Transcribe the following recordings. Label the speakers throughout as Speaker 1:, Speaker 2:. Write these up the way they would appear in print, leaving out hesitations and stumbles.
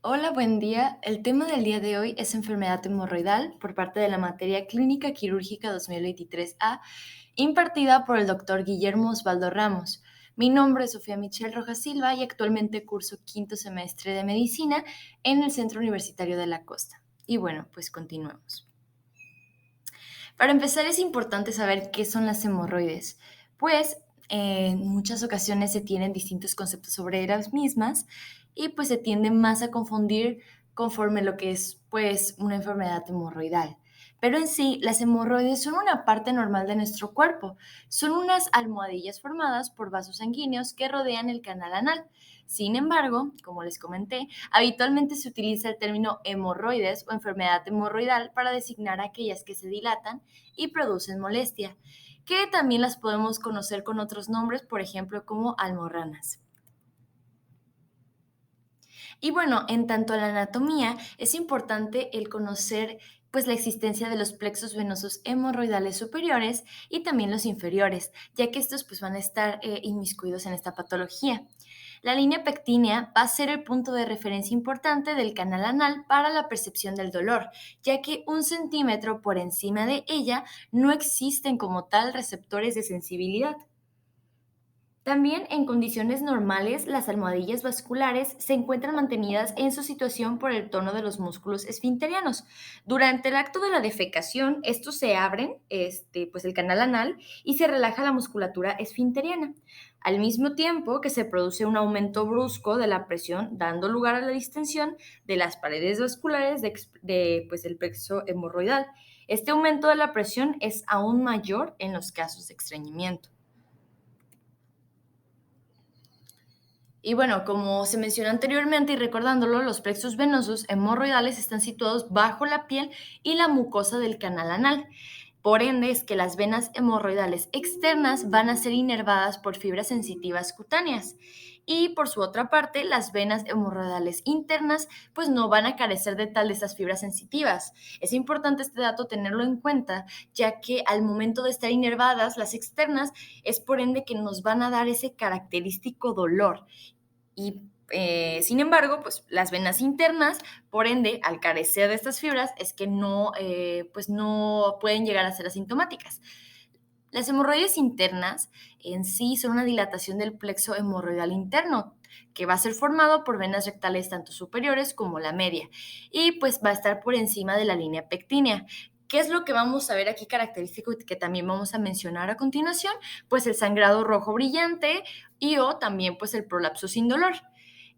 Speaker 1: Hola, buen día. El tema del día de hoy es enfermedad hemorroidal por parte de la materia Clínica Quirúrgica 2023A, impartida por el doctor Guillermo Osvaldo Ramos. Mi nombre es Sofía Michelle Rojas Silva y actualmente curso quinto semestre de medicina en el Centro Universitario de la Costa. Y bueno, pues continuamos. Para empezar, es importante saber qué son las hemorroides, pues en muchas ocasiones se tienen distintos conceptos sobre las mismas y pues se tiende más a confundir conforme lo que es pues una enfermedad hemorroidal. Pero en sí, las hemorroides son una parte normal de nuestro cuerpo. Son unas almohadillas formadas por vasos sanguíneos que rodean el canal anal. Sin embargo, como les comenté, habitualmente se utiliza el término hemorroides o enfermedad hemorroidal para designar aquellas que se dilatan y producen molestia, que también las podemos conocer con otros nombres, por ejemplo, como almorranas. Y bueno, en tanto a la anatomía, es importante el conocer pues la existencia de los plexos venosos hemorroidales superiores y también los inferiores, ya que estos pues van a estar inmiscuidos en esta patología. La línea pectínea va a ser el punto de referencia importante del canal anal para la percepción del dolor, ya que 1 centímetro por encima de ella no existen como tal receptores de sensibilidad. También en condiciones normales, las almohadillas vasculares se encuentran mantenidas en su situación por el tono de los músculos esfinterianos. Durante el acto de la defecación, estos se abren, pues el canal anal, y se relaja la musculatura esfinteriana, al mismo tiempo que se produce un aumento brusco de la presión, dando lugar a la distensión de las paredes vasculares pues, del plexo hemorroidal. Este aumento de la presión es aún mayor en los casos de estreñimiento. Y bueno, como se mencionó anteriormente y recordándolo, los plexos venosos hemorroidales están situados bajo la piel y la mucosa del canal anal. Por ende, es que las venas hemorroidales externas van a ser inervadas por fibras sensitivas cutáneas. Y por su otra parte, las venas hemorroidales internas pues no van a carecer de tal de esas fibras sensitivas. Es importante este dato tenerlo en cuenta, ya que al momento de estar inervadas, las externas, es por ende que nos van a dar ese característico dolor. Y sin embargo, pues las venas internas, por ende, al carecer de estas fibras, es que no, pues no pueden llegar a ser asintomáticas. Las hemorroides internas en sí son una dilatación del plexo hemorroidal interno, que va a ser formado por venas rectales tanto superiores como la media, y pues va a estar por encima de la línea pectínea. ¿Qué es lo que vamos a ver aquí característico y que también vamos a mencionar a continuación? Pues el sangrado rojo brillante y o también pues el prolapso sin dolor.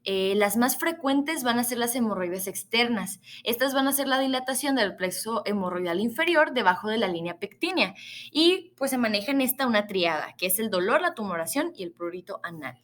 Speaker 1: Las más frecuentes van a ser las hemorroides externas. Estas van a ser la dilatación del plexo hemorroidal inferior debajo de la línea pectínea. Y pues se maneja en esta una triada, que es el dolor, la tumoración y el prurito anal.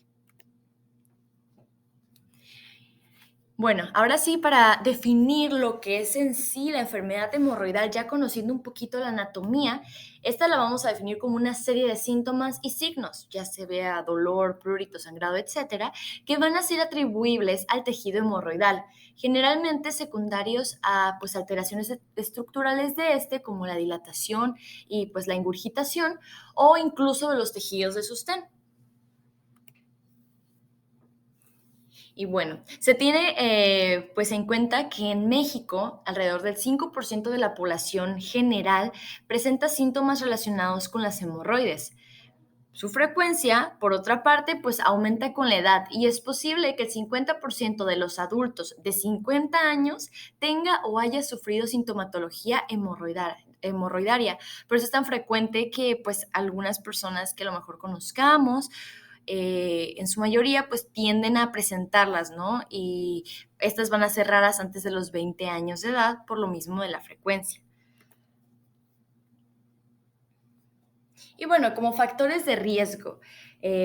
Speaker 1: Bueno, ahora sí, para definir lo que es en sí la enfermedad hemorroidal, ya conociendo un poquito la anatomía, esta la vamos a definir como una serie de síntomas y signos, ya se vea dolor, prurito, sangrado, etcétera, que van a ser atribuibles al tejido hemorroidal, generalmente secundarios a pues alteraciones estructurales de este, como la dilatación y pues la ingurgitación, o incluso de los tejidos de sostén. Y bueno, se tiene pues en cuenta que en México alrededor del 5% de la población general presenta síntomas relacionados con las hemorroides. Su frecuencia, por otra parte, pues aumenta con la edad y es posible que el 50% de los adultos de 50 años tenga o haya sufrido sintomatología hemorroidaria. Por eso es tan frecuente que pues algunas personas que a lo mejor conozcamos, en su mayoría, pues tienden a presentarlas, ¿no? Y estas van a ser raras antes de los 20 años de edad por lo mismo de la frecuencia. Y bueno, como factores de riesgo,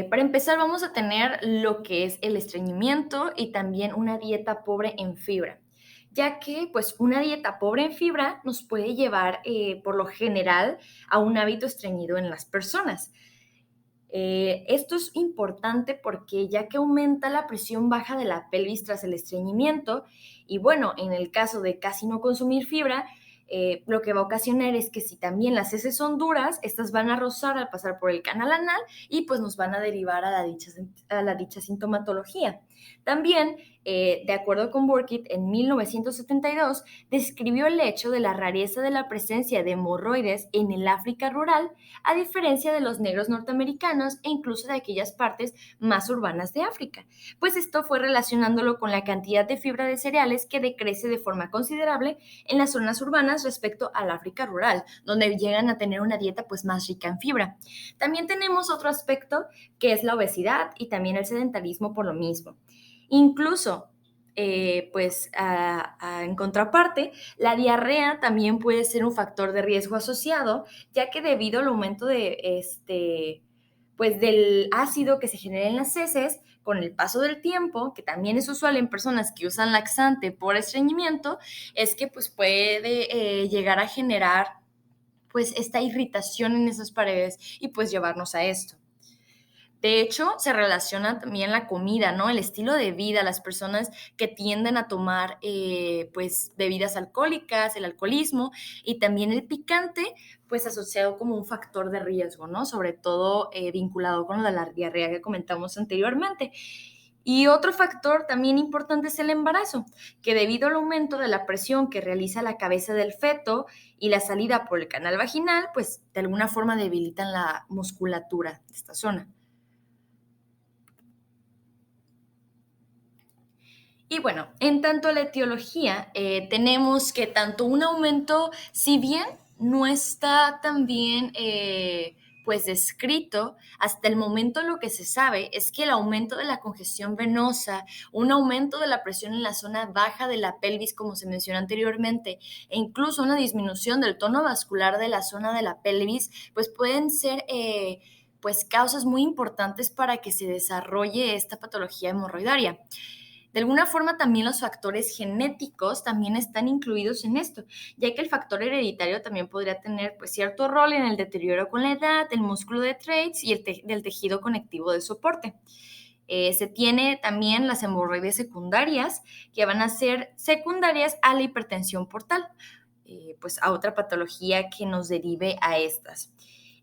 Speaker 1: para empezar vamos a tener lo que es el estreñimiento y también una dieta pobre en fibra, ya que pues una dieta pobre en fibra nos puede llevar por lo general a un hábito estreñido en las personas. Esto es importante porque ya que aumenta la presión baja de la pelvis tras el estreñimiento y bueno, en el caso de casi no consumir fibra, lo que va a ocasionar es que si también las heces son duras, estas van a rozar al pasar por el canal anal y pues nos van a derivar a la dicha sintomatología. También De acuerdo con Burkitt, en 1972 describió el hecho de la rareza de la presencia de hemorroides en el África rural, a diferencia de los negros norteamericanos e incluso de aquellas partes más urbanas de África, pues esto fue relacionándolo con la cantidad de fibra de cereales que decrece de forma considerable en las zonas urbanas respecto al África rural, donde llegan a tener una dieta pues más rica en fibra. También tenemos otro aspecto que es la obesidad y también el sedentarismo por lo mismo. Incluso, en contraparte, la diarrea también puede ser un factor de riesgo asociado, ya que debido al aumento del ácido que se genera en las heces, con el paso del tiempo, que también es usual en personas que usan laxante por estreñimiento, es que pues puede llegar a generar pues esta irritación en esas paredes y pues llevarnos a esto. De hecho, se relaciona también la comida, ¿no? El estilo de vida, las personas que tienden a tomar, pues, bebidas alcohólicas, el alcoholismo y también el picante, pues, asociado como un factor de riesgo, ¿no? Sobre todo, vinculado con lo de la diarrea que comentamos anteriormente. Y otro factor también importante es el embarazo, que debido al aumento de la presión que realiza la cabeza del feto y la salida por el canal vaginal, pues, de alguna forma debilitan la musculatura de esta zona. Y bueno, en tanto a la etiología, tenemos que tanto un aumento, si bien no está tan bien pues descrito, hasta el momento lo que se sabe es que el aumento de la congestión venosa, un aumento de la presión en la zona baja de la pelvis, como se mencionó anteriormente, e incluso una disminución del tono vascular de la zona de la pelvis, pues pueden ser pues causas muy importantes para que se desarrolle esta patología hemorroidaria. De alguna forma también los factores genéticos también están incluidos en esto, ya que el factor hereditario también podría tener pues, cierto rol en el deterioro con la edad, el músculo de Treitz y del tejido conectivo de soporte. Se tiene también las hemorroides secundarias, que van a ser secundarias a la hipertensión portal, pues a otra patología que nos derive a estas.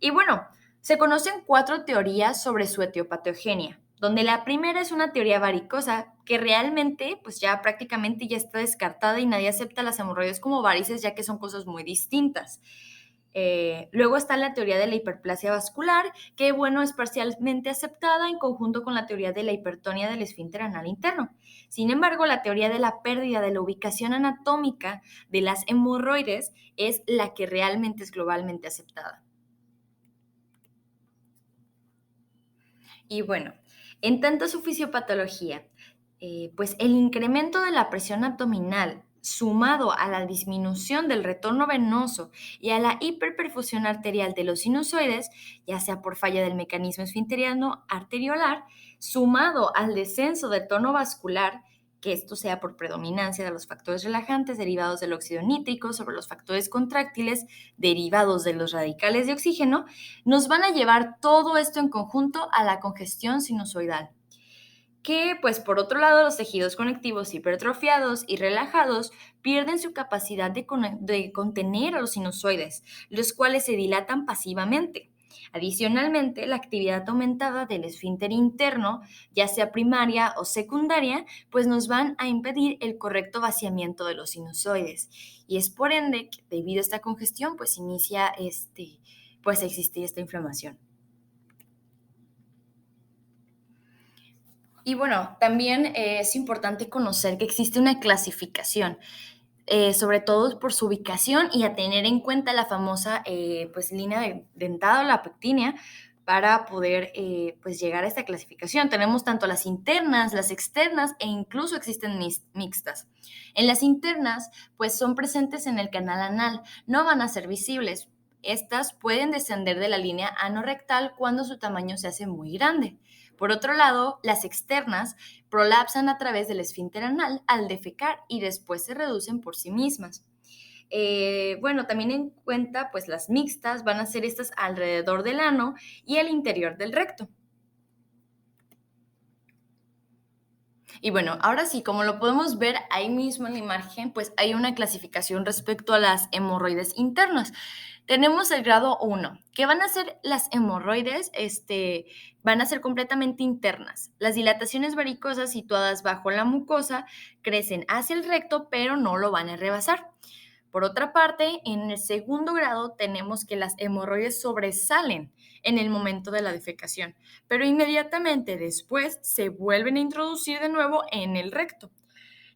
Speaker 1: Y bueno, se conocen 4 teorías sobre su etiopatogenia, donde la primera es una teoría varicosa que realmente pues ya prácticamente ya está descartada y nadie acepta las hemorroides como varices ya que son cosas muy distintas. Luego está la teoría de la hiperplasia vascular, que bueno, es parcialmente aceptada en conjunto con la teoría de la hipertonía del esfínter anal interno. Sin embargo, la teoría de la pérdida de la ubicación anatómica de las hemorroides es la que realmente es globalmente aceptada. Y bueno, en tanto a su fisiopatología, pues el incremento de la presión abdominal sumado a la disminución del retorno venoso y a la hiperperfusión arterial de los sinusoides, ya sea por falla del mecanismo esfinteriano arteriolar, sumado al descenso del tono vascular, que esto sea por predominancia de los factores relajantes derivados del óxido nítrico sobre los factores contráctiles derivados de los radicales de oxígeno, nos van a llevar todo esto en conjunto a la congestión sinusoidal, que pues por otro lado los tejidos conectivos hipertrofiados y relajados pierden su capacidad de contener a los sinusoides, los cuales se dilatan pasivamente. Adicionalmente, la actividad aumentada del esfínter interno, ya sea primaria o secundaria, pues nos van a impedir el correcto vaciamiento de los sinusoides. Y es por ende que debido a esta congestión, pues inicia pues a existir esta inflamación. Y bueno, también es importante conocer que existe una clasificación, sobre todo por su ubicación y a tener en cuenta la famosa pues, línea dentada o la pectínea para poder pues, llegar a esta clasificación. Tenemos tanto las internas, las externas e incluso existen mixtas. En las internas, pues son presentes en el canal anal, no van a ser visibles. Estas pueden descender de la línea anorrectal cuando su tamaño se hace muy grande. Por otro lado, las externas prolapsan a través del esfínter anal al defecar y después se reducen por sí mismas. Bueno, también en cuenta, pues las mixtas van a ser estas alrededor del ano y el interior del recto. Y bueno, ahora sí, como lo podemos ver ahí mismo en la imagen, pues hay una clasificación respecto a las hemorroides internas. Tenemos el grado 1, que van a ser las hemorroides, van a ser completamente internas. Las dilataciones varicosas situadas bajo la mucosa crecen hacia el recto, pero no lo van a rebasar. Por otra parte, en el segundo grado tenemos que las hemorroides sobresalen en el momento de la defecación, pero inmediatamente después se vuelven a introducir de nuevo en el recto.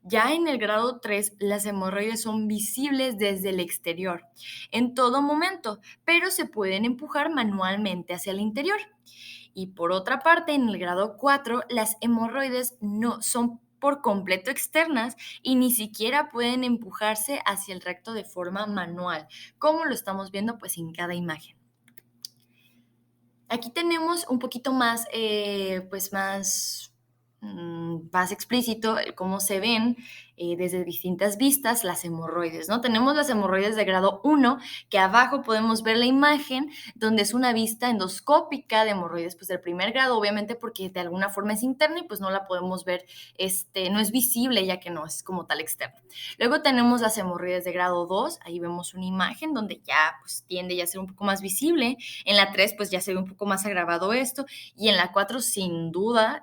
Speaker 1: Ya en el grado 3, las hemorroides son visibles desde el exterior en todo momento, pero se pueden empujar manualmente hacia el interior. Y por otra parte, en el grado 4, las hemorroides no son por completo externas y ni siquiera pueden empujarse hacia el recto de forma manual, como lo estamos viendo pues en cada imagen. Aquí tenemos un poquito más, más explícito cómo se ven desde distintas vistas las hemorroides, ¿no? Tenemos las hemorroides de grado 1, que abajo podemos ver la imagen donde es una vista endoscópica de hemorroides pues del primer grado, obviamente porque de alguna forma es interna y pues no la podemos ver, no es visible ya que no es como tal externa. Luego tenemos las hemorroides de grado 2, ahí vemos una imagen donde ya pues tiende ya a ser un poco más visible. En la 3 pues ya se ve un poco más agravado esto y en la 4 sin duda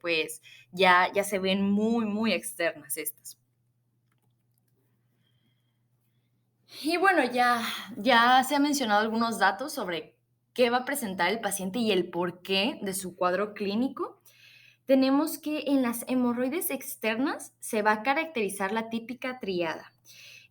Speaker 1: pues ya se ven muy, muy externas estas. Y bueno, ya se han mencionado algunos datos sobre qué va a presentar el paciente y el porqué de su cuadro clínico. Tenemos que en las hemorroides externas se va a caracterizar la típica triada.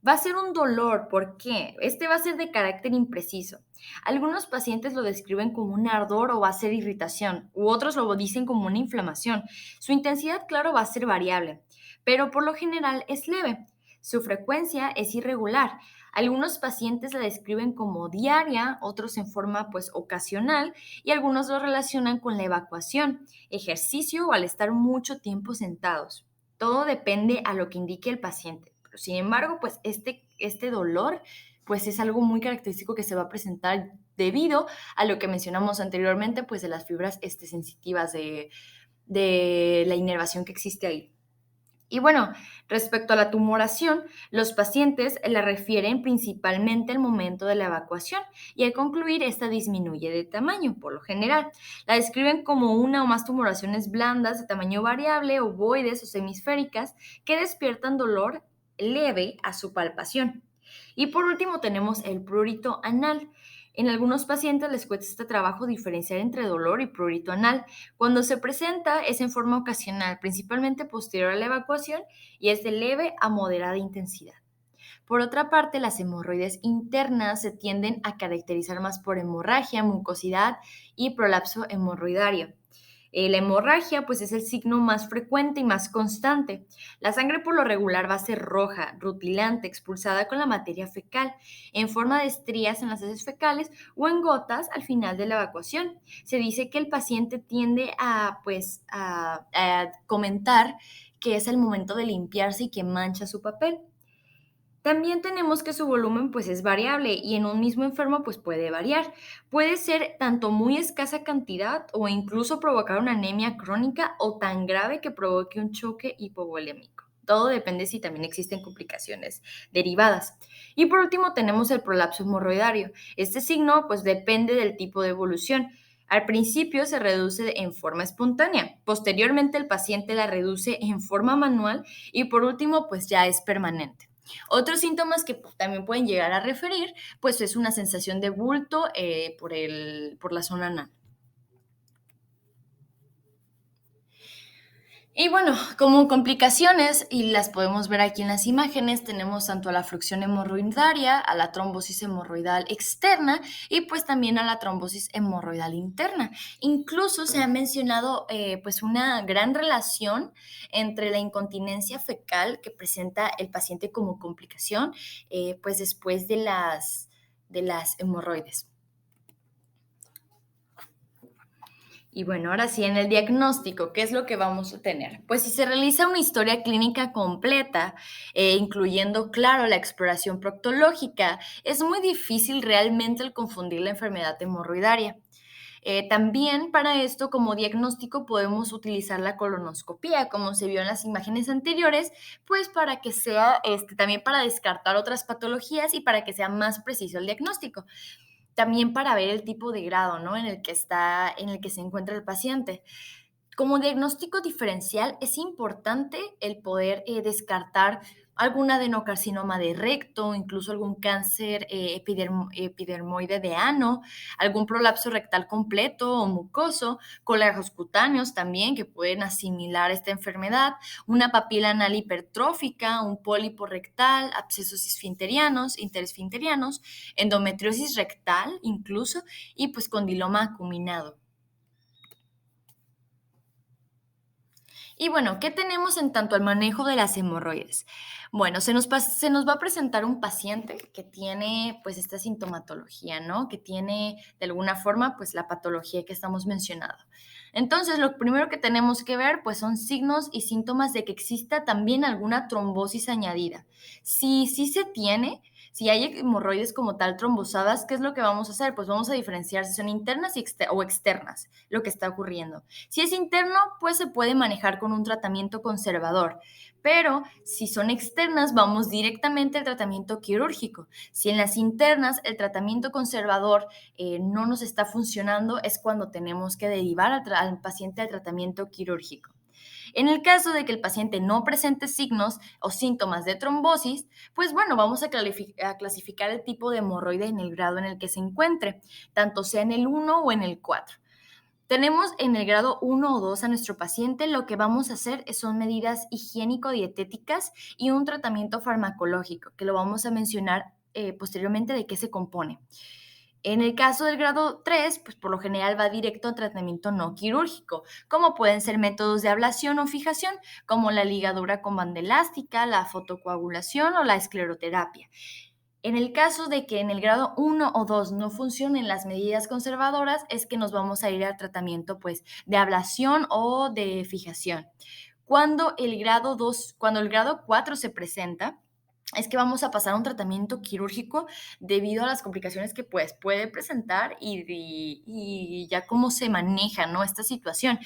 Speaker 1: Va a ser un dolor, ¿por qué? Este va a ser de carácter impreciso. Algunos pacientes lo describen como un ardor o va a ser irritación, u otros lo dicen como una inflamación. Su intensidad, claro, va a ser variable, pero por lo general es leve. Su frecuencia es irregular. Algunos pacientes la describen como diaria, otros en forma pues ocasional y algunos lo relacionan con la evacuación, ejercicio o al estar mucho tiempo sentados. Todo depende a lo que indique el paciente. Pero, sin embargo, pues este dolor pues es algo muy característico que se va a presentar debido a lo que mencionamos anteriormente, pues de las fibras sensitivas de la inervación que existe ahí. Y bueno, respecto a la tumoración, los pacientes la refieren principalmente al momento de la evacuación y al concluir esta disminuye de tamaño, por lo general. La describen como una o más tumoraciones blandas de tamaño variable, ovoides o semisféricas, que despiertan dolor leve a su palpación. Y por último tenemos el prurito anal. En algunos pacientes les cuesta este trabajo diferenciar entre dolor y prurito anal. Cuando se presenta es en forma ocasional, principalmente posterior a la evacuación y es de leve a moderada intensidad. Por otra parte, las hemorroides internas se tienden a caracterizar más por hemorragia, mucosidad y prolapso hemorroidario. La hemorragia pues es el signo más frecuente y más constante. La sangre por lo regular va a ser roja, rutilante, expulsada con la materia fecal, en forma de estrías en las heces fecales o en gotas al final de la evacuación. Se dice que el paciente tiende a comentar que es el momento de limpiarse y que mancha su papel. También tenemos que su volumen pues es variable y en un mismo enfermo pues puede variar. Puede ser tanto muy escasa cantidad o incluso provocar una anemia crónica o tan grave que provoque un choque hipovolémico. Todo depende si también existen complicaciones derivadas. Y por último tenemos el prolapso hemorroidario. Este signo pues depende del tipo de evolución. Al principio se reduce en forma espontánea, posteriormente el paciente la reduce en forma manual y por último pues ya es permanente. Otros síntomas que también pueden llegar a referir, pues es una sensación de bulto por la zona anal. Y bueno, como complicaciones, y las podemos ver aquí en las imágenes, tenemos tanto a la fluxión hemorroidaria, a la trombosis hemorroidal externa y pues también a la trombosis hemorroidal interna. Incluso se ha mencionado pues una gran relación entre la incontinencia fecal que presenta el paciente como complicación pues después de las hemorroides. Y bueno, ahora sí, en el diagnóstico, ¿qué es lo que vamos a tener? Pues si se realiza una historia clínica completa, incluyendo, claro, la exploración proctológica, es muy difícil realmente el confundir la enfermedad hemorroidaria. También para esto, como diagnóstico, podemos utilizar la colonoscopía, como se vio en las imágenes anteriores, pues para que sea también para descartar otras patologías y para que sea más preciso el diagnóstico. También para ver el tipo de grado, ¿no? En el que se encuentra el paciente. Como diagnóstico diferencial es importante el poder descartar algún adenocarcinoma de recto, incluso algún cáncer epidermoide de ano, algún prolapso rectal completo o mucoso, cólagos cutáneos también que pueden asimilar esta enfermedad, una papila anal hipertrófica, un pólipo rectal, abscesos esfinterianos, interesfinterianos, endometriosis rectal incluso y pues condiloma acuminado. Y bueno, ¿qué tenemos en tanto al manejo de las hemorroides? Bueno, se nos va a presentar un paciente que tiene pues esta sintomatología, ¿no? Que tiene de alguna forma pues la patología que estamos mencionando. Entonces, lo primero que tenemos que ver pues son signos y síntomas de que exista también alguna trombosis añadida. Si sí se tiene, si hay hemorroides como tal trombosadas, ¿qué es lo que vamos a hacer? Pues vamos a diferenciar si son internas o externas, lo que está ocurriendo. Si es interno, pues se puede manejar con un tratamiento conservador, pero si son externas, vamos directamente al tratamiento quirúrgico. Si en las internas el tratamiento conservador no nos está funcionando, es cuando tenemos que derivar al paciente al tratamiento quirúrgico. En el caso de que el paciente no presente signos o síntomas de trombosis, pues bueno, vamos a clasificar el tipo de hemorroide en el grado en el que se encuentre, tanto sea en el 1 o en el 4. Tenemos en el grado 1 o 2 a nuestro paciente, lo que vamos a hacer son medidas higiénico-dietéticas y un tratamiento farmacológico, que lo vamos a mencionar posteriormente de qué se compone. En el caso del grado 3, pues por lo general va directo a tratamiento no quirúrgico, como pueden ser métodos de ablación o fijación, como la ligadura con banda elástica, la fotocoagulación o la escleroterapia. En el caso de que en el grado 1 o 2 no funcionen las medidas conservadoras, es que nos vamos a ir al tratamiento pues, de ablación o de fijación. Cuando el grado 4 se presenta, es que vamos a pasar a un tratamiento quirúrgico debido a las complicaciones que pues, puede presentar y ya cómo se maneja, ¿no?, esta situación.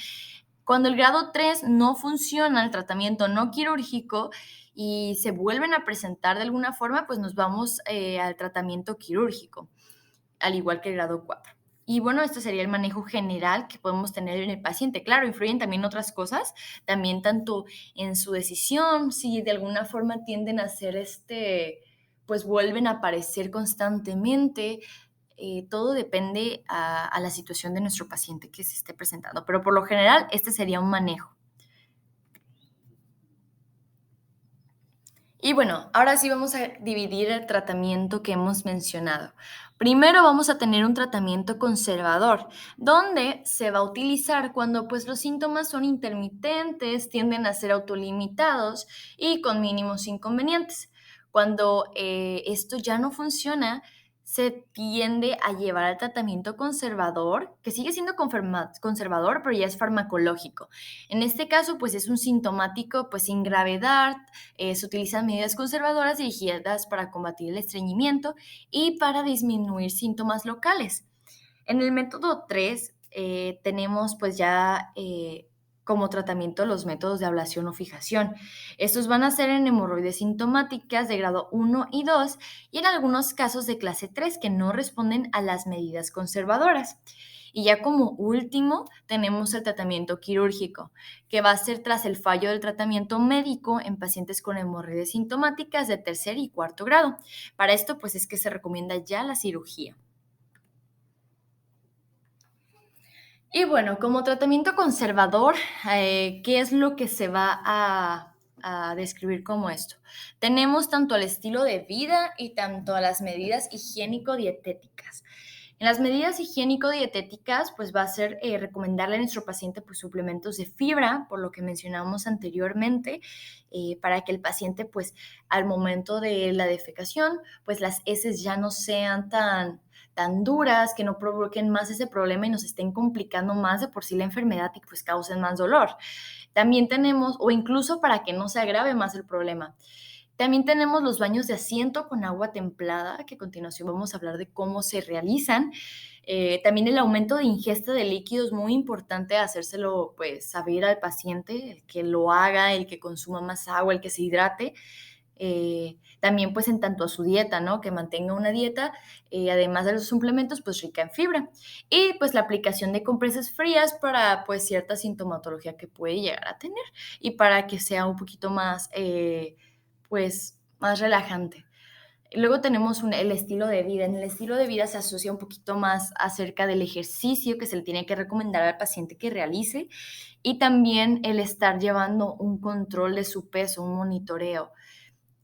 Speaker 1: Cuando el grado 3 no funciona el tratamiento no quirúrgico y se vuelven a presentar de alguna forma, pues nos vamos al tratamiento quirúrgico, al igual que el grado 4. Y bueno, esto sería el manejo general que podemos tener en el paciente. Claro, influyen también otras cosas, también tanto en su decisión, si de alguna forma tienden a ser pues vuelven a aparecer constantemente. Todo depende a la situación de nuestro paciente que se esté presentando, pero por lo general este sería un manejo. Y bueno, ahora sí vamos a dividir el tratamiento que hemos mencionado. Primero vamos a tener un tratamiento conservador, donde se va a utilizar cuando pues los síntomas son intermitentes, tienden a ser autolimitados y con mínimos inconvenientes. Cuando esto ya no funciona, se tiende a llevar al tratamiento conservador, que sigue siendo conservador, pero ya es farmacológico. En este caso, pues es un sintomático pues sin gravedad, se utilizan medidas conservadoras dirigidas para combatir el estreñimiento y para disminuir síntomas locales. En el método 3 tenemos pues ya como tratamiento los métodos de ablación o fijación. Estos van a ser en hemorroides sintomáticas de grado 1 y 2 y en algunos casos de clase 3 que no responden a las medidas conservadoras. Y ya como último tenemos el tratamiento quirúrgico, que va a ser tras el fallo del tratamiento médico en pacientes con hemorroides sintomáticas de tercer y cuarto grado. Para esto pues es que se recomienda ya la cirugía. Y bueno, como tratamiento conservador, ¿qué es lo que se va a describir como esto? Tenemos tanto el estilo de vida y tanto a las medidas higiénico-dietéticas. En las medidas higiénico-dietéticas, pues va a ser recomendarle a nuestro paciente pues, suplementos de fibra, por lo que mencionamos anteriormente, para que el paciente, pues, al momento de la defecación, pues las heces ya no sean tan duras, que no provoquen más ese problema y nos estén complicando más de por sí la enfermedad y pues causen más dolor. También tenemos, o incluso para que no se agrave más el problema. También tenemos los baños de asiento con agua templada, que a continuación vamos a hablar de cómo se realizan. También el aumento de ingesta de líquidos, muy importante hacérselo pues saber al paciente, el que lo haga, el que consuma más agua, el que se hidrate. También pues en tanto a su dieta, ¿no? Que mantenga una dieta, además de los suplementos, pues rica en fibra. Y pues la aplicación de compresas frías para pues cierta sintomatología que puede llegar a tener y para que sea un poquito más, pues más relajante. Luego tenemos el estilo de vida. En el estilo de vida se asocia un poquito más acerca del ejercicio que se le tiene que recomendar al paciente que realice y también el estar llevando un control de su peso, un monitoreo.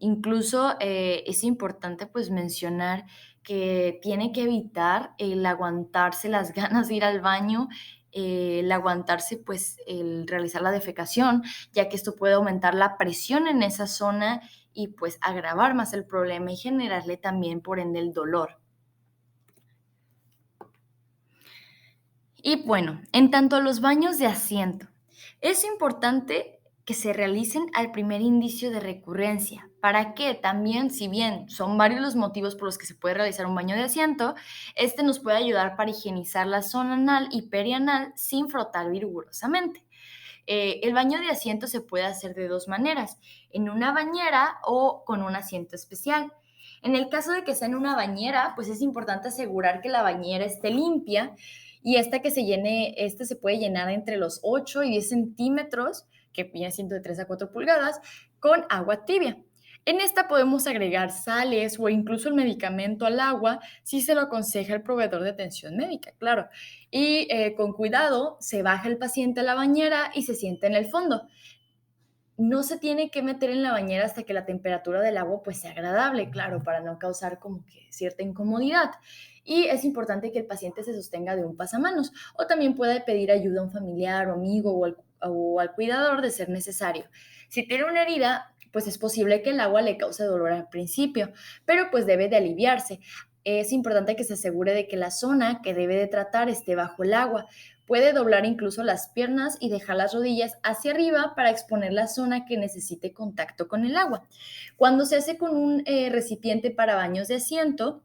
Speaker 1: Incluso, es importante, pues, mencionar que tiene que evitar el aguantarse las ganas de ir al baño, el aguantarse, pues, el realizar la defecación, ya que esto puede aumentar la presión en esa zona y, pues, agravar más el problema y generarle también, por ende, el dolor. Y bueno, en tanto a los baños de asiento, es importante que se realicen al primer indicio de recurrencia, para que también, si bien son varios los motivos por los que se puede realizar un baño de asiento, este nos puede ayudar para higienizar la zona anal y perianal sin frotar vigorosamente. El baño de asiento se puede hacer de dos maneras, en una bañera o con un asiento especial. En el caso de que sea en una bañera, pues es importante asegurar que la bañera esté limpia y esta que se llene, este se puede llenar entre los 8 y 10 centímetros, que viene siendo de 3 a 4 pulgadas, con agua tibia. En esta podemos agregar sales o incluso el medicamento al agua si se lo aconseja el proveedor de atención médica, claro. Y con cuidado se baja el paciente a la bañera y se sienta en el fondo. No se tiene que meter en la bañera hasta que la temperatura del agua pues sea agradable, claro, para no causar como que cierta incomodidad. Y es importante que el paciente se sostenga de un pasamanos o también puede pedir ayuda a un familiar o amigo o al cuidador de ser necesario. Si tiene una herida, pues es posible que el agua le cause dolor al principio, pero pues debe de aliviarse. Es importante que se asegure de que la zona que debe de tratar esté bajo el agua. Puede doblar incluso las piernas y dejar las rodillas hacia arriba para exponer la zona que necesite contacto con el agua. Cuando se hace con un recipiente para baños de asiento,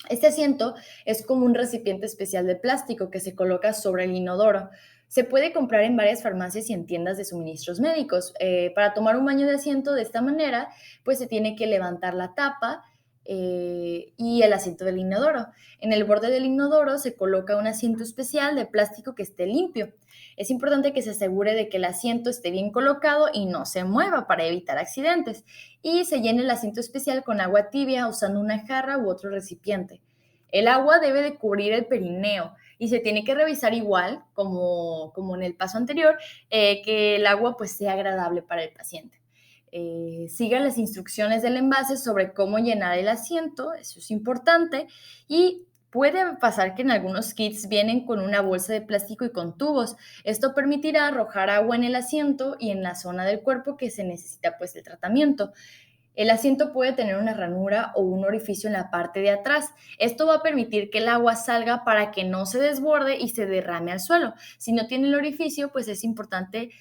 Speaker 1: este asiento es como un recipiente especial de plástico que se coloca sobre el inodoro. Se puede comprar en varias farmacias y en tiendas de suministros médicos. Para tomar un baño de asiento de esta manera, pues se tiene que levantar la tapa y el asiento del inodoro. En el borde del inodoro se coloca un asiento especial de plástico que esté limpio. Es importante que se asegure de que el asiento esté bien colocado y no se mueva para evitar accidentes. Y se llene el asiento especial con agua tibia usando una jarra u otro recipiente. El agua debe de cubrir el perineo y se tiene que revisar igual como en el paso anterior, que el agua pues sea agradable para el paciente. Sigan las instrucciones del envase sobre cómo llenar el asiento, eso es importante, y puede pasar que en algunos kits vienen con una bolsa de plástico y con tubos. Esto permitirá arrojar agua en el asiento y en la zona del cuerpo que se necesita pues el tratamiento. El asiento puede tener una ranura o un orificio en la parte de atrás. Esto va a permitir que el agua salga para que no se desborde y se derrame al suelo. Si no tiene el orificio, pues es importante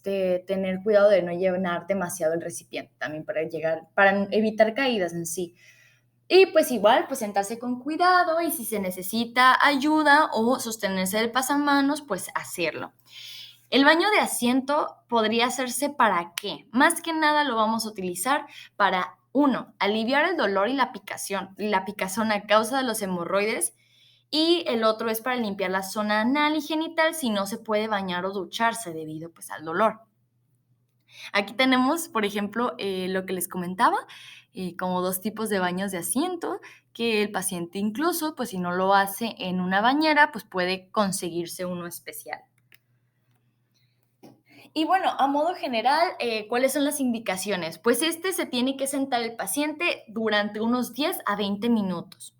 Speaker 1: tener cuidado de no llenar demasiado el recipiente, también para evitar caídas en sí. Y pues igual, pues sentarse con cuidado y si se necesita ayuda o sostenerse del pasamanos, pues hacerlo. El baño de asiento podría hacerse para qué? Más que nada lo vamos a utilizar para, uno, aliviar el dolor y la picazón a causa de los hemorroides, y el otro es para limpiar la zona anal y genital si no se puede bañar o ducharse debido pues al dolor. Aquí tenemos, por ejemplo, lo que les comentaba, como dos tipos de baños de asiento, que el paciente incluso, pues si no lo hace en una bañera, pues puede conseguirse uno especial. Y bueno, a modo general, ¿cuáles son las indicaciones? Pues se tiene que sentar el paciente durante unos 10 a 20 minutos.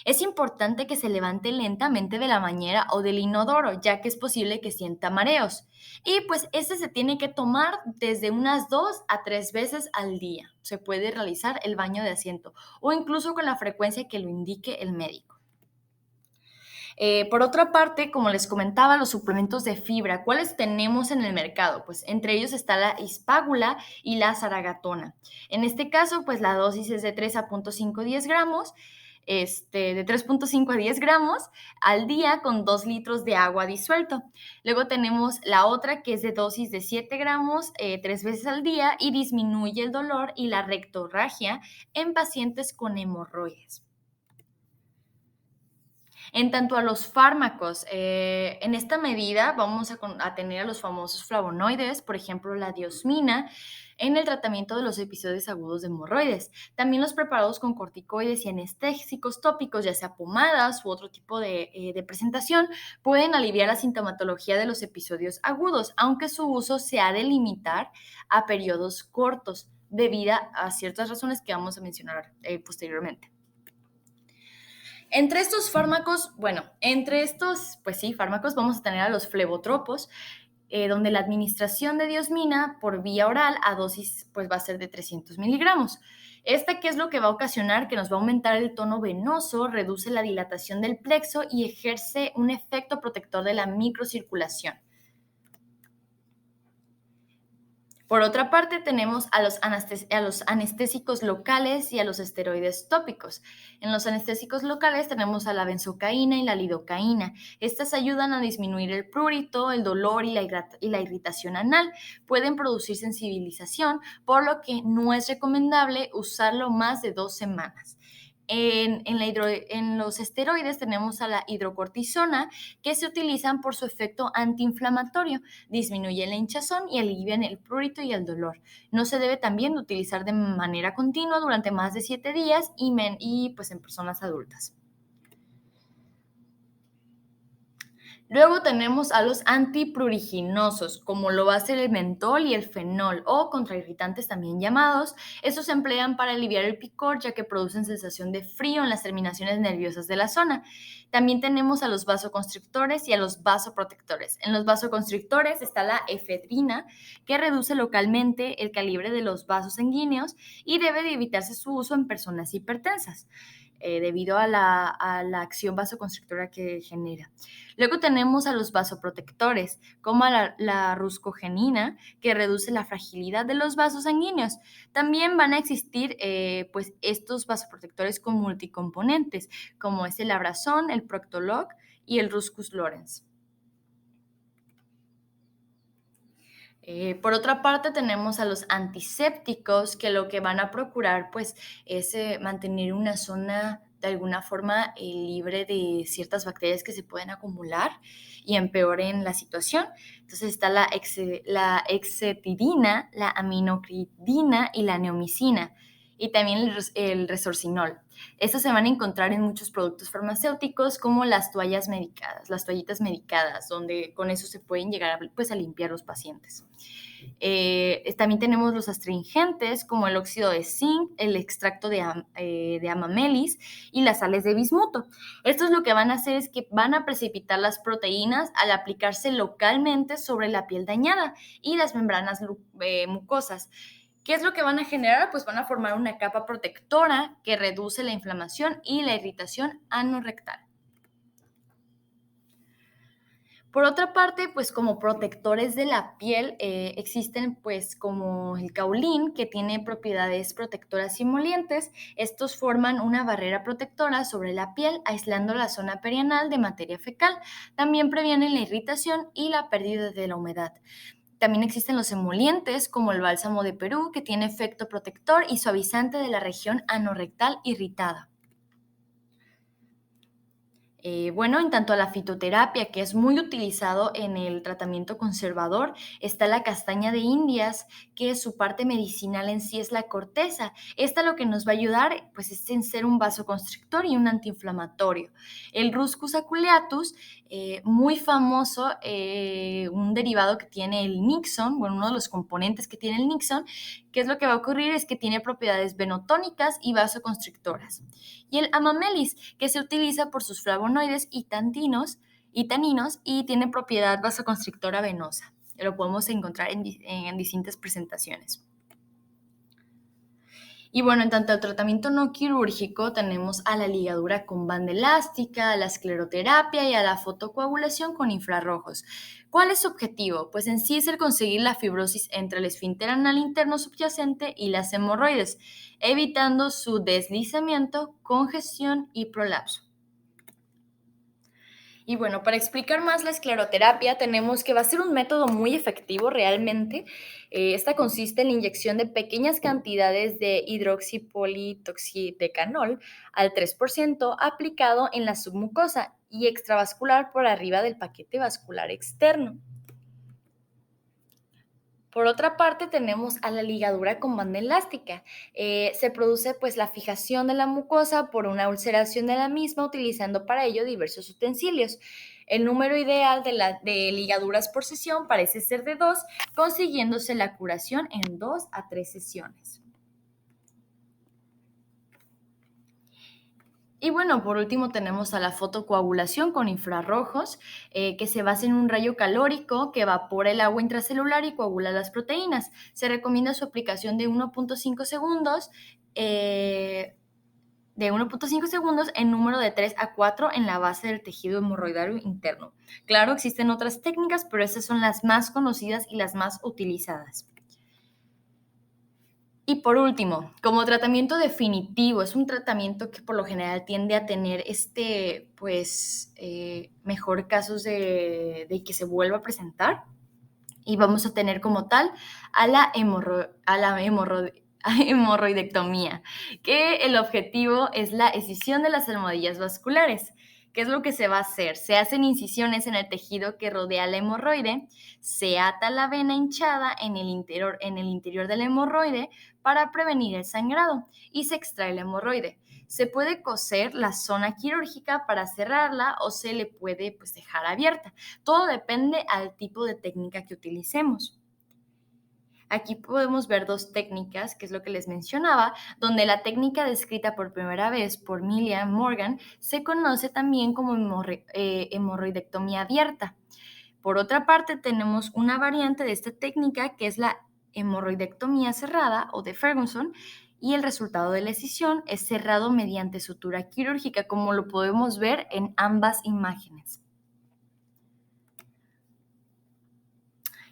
Speaker 1: Es importante que se levante lentamente de la bañera o del inodoro, ya que es posible que sienta mareos. Y pues se tiene que tomar desde unas 2 a 3 veces al día. Se puede realizar el baño de asiento o incluso con la frecuencia que lo indique el médico. Por otra parte, como les comentaba, los suplementos de fibra, ¿cuáles tenemos en el mercado? Pues entre ellos está la hispágula y la zaragatona. En este caso, pues la dosis es de 3,5 a 10 gramos, de 3,5 a 10 gramos al día con 2 litros de agua disuelto. Luego tenemos la otra que es de dosis de 7 gramos 3 veces al día y disminuye el dolor y la rectorragia en pacientes con hemorroides. En tanto a los fármacos, en esta medida vamos a tener a los famosos flavonoides, por ejemplo, la diosmina, en el tratamiento de los episodios agudos de hemorroides. También los preparados con corticoides y anestésicos tópicos, ya sea pomadas u otro tipo de presentación, pueden aliviar la sintomatología de los episodios agudos, aunque su uso se ha de limitar a periodos cortos, debido a ciertas razones que vamos a mencionar posteriormente. Entre estos fármacos, pues sí, fármacos vamos a tener a los flebotropos, donde la administración de diosmina por vía oral a dosis pues va a ser de 300 miligramos. ¿Qué es lo que va a ocasionar? Que nos va a aumentar el tono venoso, reduce la dilatación del plexo y ejerce un efecto protector de la microcirculación. Por otra parte, tenemos a los anestésicos locales y a los esteroides tópicos. En los anestésicos locales tenemos a la benzocaína y la lidocaína. Estas ayudan a disminuir el prurito, el dolor y la irritación anal. Pueden producir sensibilización, por lo que no es recomendable usarlo más de 2 semanas. En los esteroides tenemos a la hidrocortisona, que se utilizan por su efecto antiinflamatorio, disminuyen la hinchazón y alivian el prurito y el dolor. No se debe también utilizar de manera continua durante más de 7 días y pues en personas adultas. Luego tenemos a los antipruriginosos, como lo va a ser el mentol y el fenol, o contrairritantes también llamados. Estos se emplean para aliviar el picor, ya que producen sensación de frío en las terminaciones nerviosas de la zona. También tenemos a los vasoconstrictores y a los vasoprotectores. En los vasoconstrictores está la efedrina, que reduce localmente el calibre de los vasos sanguíneos y debe de evitarse su uso en personas hipertensas. Debido a la acción vasoconstrictora que genera. Luego tenemos a los vasoprotectores, como la ruscogenina, que reduce la fragilidad de los vasos sanguíneos. También van a existir pues estos vasoprotectores con multicomponentes, como es el abrazón, el proctolog y el ruscus lorens. Por otra parte, tenemos a los antisépticos, que lo que van a procurar pues, es mantener una zona de alguna forma libre de ciertas bacterias que se pueden acumular y empeoren la situación. Entonces está la exetidina, la aminocridina y la neomicina, y también el resorcinol. Estos se van a encontrar en muchos productos farmacéuticos, como las toallas medicadas, las toallitas medicadas, donde con eso se pueden llegar pues, a limpiar los pacientes. También tenemos los astringentes, como el óxido de zinc, el extracto de amamelis y las sales de bismuto. Estos lo que van a hacer es que van a precipitar las proteínas al aplicarse localmente sobre la piel dañada y las membranas mucosas. ¿Qué es lo que van a generar? Pues van a formar una capa protectora que reduce la inflamación y la irritación anorrectal. Por otra parte, pues como protectores de la piel existen pues como el caolín, que tiene propiedades protectoras y emolientes. Estos forman una barrera protectora sobre la piel, aislando la zona perianal de materia fecal. También previenen la irritación y la pérdida de la humedad. También existen los emolientes, como el bálsamo de Perú, que tiene efecto protector y suavizante de la región anorrectal irritada. Bueno, en tanto a la fitoterapia, que es muy utilizado en el tratamiento conservador, está la castaña de Indias, que su parte medicinal en sí es la corteza. Esta lo que nos va a ayudar, pues, es en ser un vasoconstrictor y un antiinflamatorio. El Ruscus aculeatus, muy famoso, un derivado que tiene el Nixon, bueno, uno de los componentes que tiene el Nixon, ¿qué es lo que va a ocurrir? Es que tiene propiedades venotónicas y vasoconstrictoras. Y el amamelis, que se utiliza por sus flavonoides y taninos y tiene propiedad vasoconstrictora venosa. Lo podemos encontrar en distintas presentaciones. Y bueno, en tanto al tratamiento no quirúrgico, tenemos a la ligadura con banda elástica, a la escleroterapia y a la fotocoagulación con infrarrojos. ¿Cuál es su objetivo? Pues en sí es el conseguir la fibrosis entre el esfínter anal interno subyacente y las hemorroides, evitando su deslizamiento, congestión y prolapso. Y bueno, para explicar más la escleroterapia, tenemos que va a ser un método muy efectivo realmente. Esta consiste en la inyección de pequeñas cantidades de hidroxipolitoxidecanol al 3% aplicado en la submucosa y extravascular por arriba del paquete vascular externo. Por otra parte, tenemos a la ligadura con banda elástica. Se produce pues la fijación de la mucosa por una ulceración de la misma, utilizando para ello diversos utensilios. El número ideal de ligaduras por sesión parece ser de 2, consiguiéndose la curación en 2 a 3 sesiones. Y bueno, por último tenemos a la fotocoagulación con infrarrojos, que se basa en un rayo calórico que evapora el agua intracelular y coagula las proteínas. Se recomienda su aplicación de 1.5 segundos, en número de 3 a 4 en la base del tejido hemorroidario interno. Claro, existen otras técnicas, pero estas son las más conocidas y las más utilizadas. Y por último, como tratamiento definitivo, es un tratamiento que por lo general tiende a tener mejor casos de que se vuelva a presentar. Y vamos a tener como tal a la, hemorroidectomía, que el objetivo es la escisión de las almohadillas vasculares. ¿Qué es lo que se va a hacer? Se hacen incisiones en el tejido que rodea la hemorroide, se ata la vena hinchada en el interior del hemorroide para prevenir el sangrado y se extrae la hemorroide. Se puede coser la zona quirúrgica para cerrarla o se le puede dejar abierta. Todo depende al tipo de técnica que utilicemos. Aquí podemos ver dos técnicas, que es lo que les mencionaba, donde la técnica descrita por primera vez por Millia Morgan se conoce también como hemorroidectomía abierta. Por otra parte, tenemos una variante de esta técnica que es la hemorroidectomía cerrada o de Ferguson, y el resultado de la escisión es cerrado mediante sutura quirúrgica, como lo podemos ver en ambas imágenes.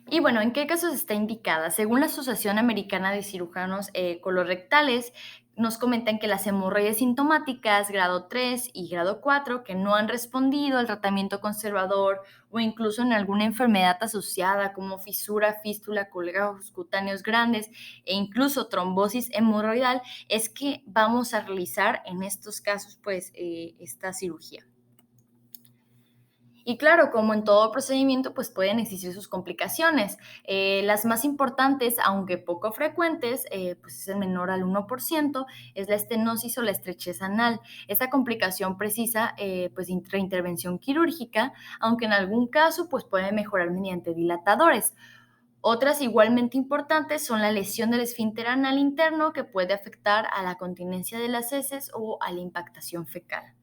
Speaker 1: Y bueno, ¿en qué casos está indicada? Según la Asociación Americana de Cirujanos Colorectales, nos comentan que las hemorroides sintomáticas grado 3 y grado 4 que no han respondido al tratamiento conservador o incluso en alguna enfermedad asociada como fisura, fístula, colegas cutáneos grandes e incluso trombosis hemorroidal, es que vamos a realizar en estos casos esta cirugía. Y claro, como en todo procedimiento, pues pueden existir sus complicaciones. Las más importantes, aunque poco frecuentes, pues es el menor al 1%, es la estenosis o la estrechez anal. Esta complicación precisa reintervención quirúrgica, aunque en algún caso pues puede mejorar mediante dilatadores. Otras igualmente importantes son la lesión del esfínter anal interno, que puede afectar a la continencia de las heces o a la impactación fecal.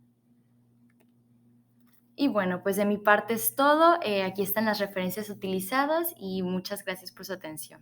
Speaker 1: Y bueno, pues de mi parte es todo. Aquí están las referencias utilizadas y muchas gracias por su atención.